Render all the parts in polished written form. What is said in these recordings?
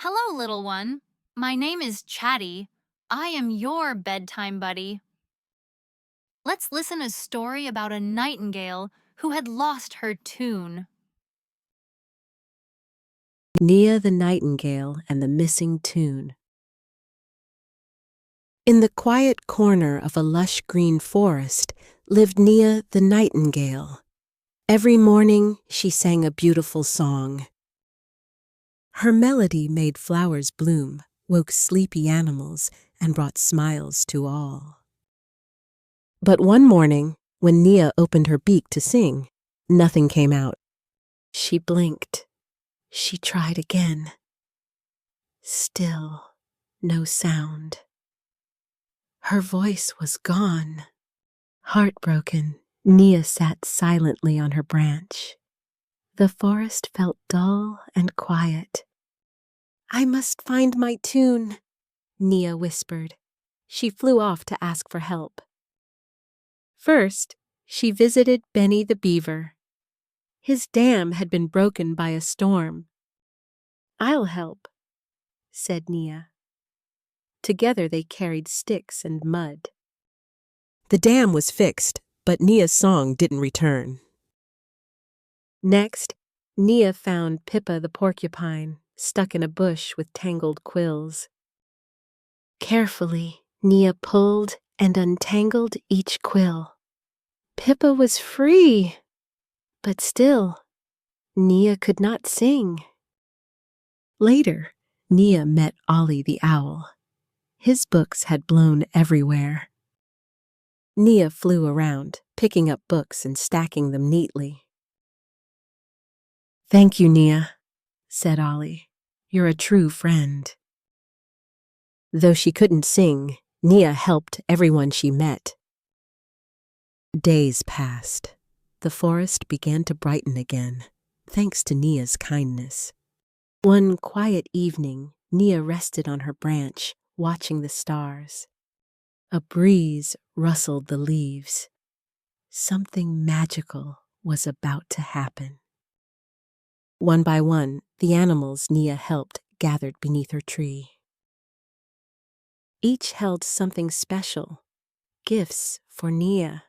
Hello, little one. My name is Chatty. I am your bedtime buddy. Let's listen a story about a nightingale who had lost her tune. Nia the Nightingale and the Missing Tune. In the quiet corner of a lush green forest lived Nia the Nightingale. Every morning she sang a beautiful song. Her melody made flowers bloom, woke sleepy animals, and brought smiles to all. But one morning, when Nia opened her beak to sing, nothing came out. She blinked. She tried again. Still, no sound. Her voice was gone. Heartbroken, Nia sat silently on her branch. The forest felt dull and quiet. "I must find my tune," Nia whispered. She flew off to ask for help. First, she visited Benny the Beaver. His dam had been broken by a storm. "I'll help," said Nia. Together they carried sticks and mud. The dam was fixed, but Nia's song didn't return. Next, Nia found Pippa the porcupine, stuck in a bush with tangled quills. Carefully, Nia pulled and untangled each quill. Pippa was free, but still, Nia could not sing. Later, Nia met Ollie the owl. His books had blown everywhere. Nia flew around, picking up books and stacking them neatly. "Thank you, Nia," said Ollie. "You're a true friend." Though she couldn't sing, Nia helped everyone she met. Days passed. The forest began to brighten again, thanks to Nia's kindness. One quiet evening, Nia rested on her branch, watching the stars. A breeze rustled the leaves. Something magical was about to happen. One by one, the animals Nia helped gathered beneath her tree. Each held something special, gifts for Nia.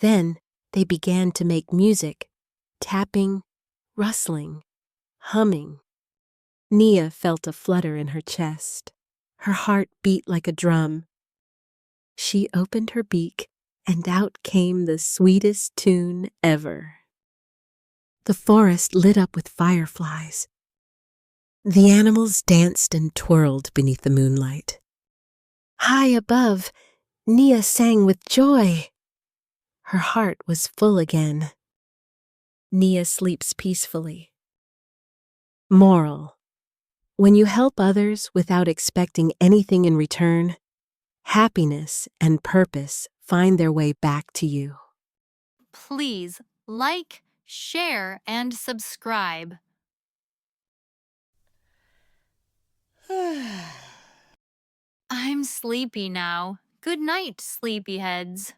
Then they began to make music, tapping, rustling, humming. Nia felt a flutter in her chest. Her heart beat like a drum. She opened her beak, and out came the sweetest tune ever. The forest lit up with fireflies. The animals danced and twirled beneath the moonlight. High above, Nia sang with joy. Her heart was full again. Nia sleeps peacefully. Moral: when you help others without expecting anything in return, happiness and purpose find their way back to you. Please like, share, and subscribe. I'm sleepy now. Good night, sleepyheads.